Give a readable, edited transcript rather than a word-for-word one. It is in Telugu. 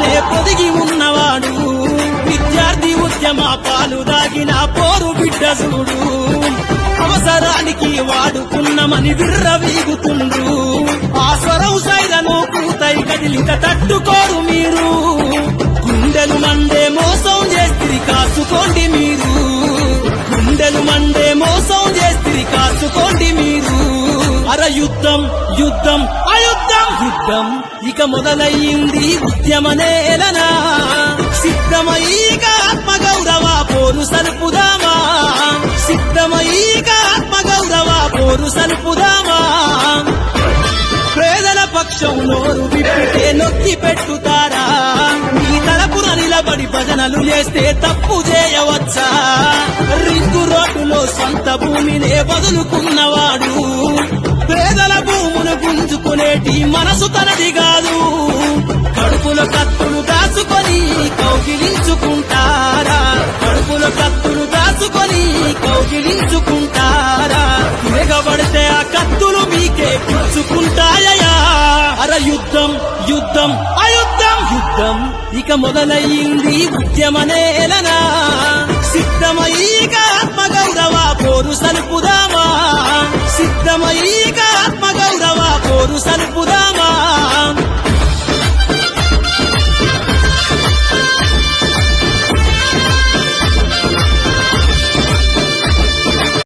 రక్తంలోనే పొదిగి ఉన్నవాడు విద్యార్థి ఉద్యమ పాలు దాగిన పోరు బిడ్డ చూడు అవసరానికి వాడుకున్నమని విర్రవీగుతుండ్రు ఆ స్వరం సైరను కూతై కదిలింక తట్టుకోరు మీరు గుండెలు మండే మోసం చేస్తిరి కాసుకోండి మీరు గుండెలు మండే మోసం చేస్తిరి కాసుకోండి మీరు అర యుద్ధం యుద్ధం అయుద్ధం యుద్ధం ఇక మొదలయ్యింది ఉద్యమనేలనా సిద్ధమయ్యిక ఆత్మగౌరవ పోరు సలుపుదామా సిద్ధమయ్యిక ఆత్మగౌరవ పోరు సలుపుదామా పేదల పక్షం నోరు విప్పితే నొక్కి పెట్టుతారా మీ తలపున నిలబడి భజనలు చేస్తే తప్పు చేయవచ్చా రింగు రోడ్డులో సొంత భూమినే వదులుకున్నవాడు పేదల భూమును గుంజుకునేటి మనసు తనది కాదు కడుపులో కత్తులు దాచుకొని కౌగిలించుకుంటారా కడుపులో కత్తులు దాచుకొని కౌగిలించుకుంటారా తిరగబడితే ఆ కత్తులు మీకే పుచ్చుకుంటాయా అర యుద్ధం యుద్ధం అయుద్ధం యుద్ధం ఇక మొదలయ్యింది ఉద్యమనేలనా సిద్ధమయ్యిక ఆత్మగౌరవ పోరు సలుపుదామా సిద్ధమయ్యిక ఆత్మగౌరవ పోరు సలుపుదామా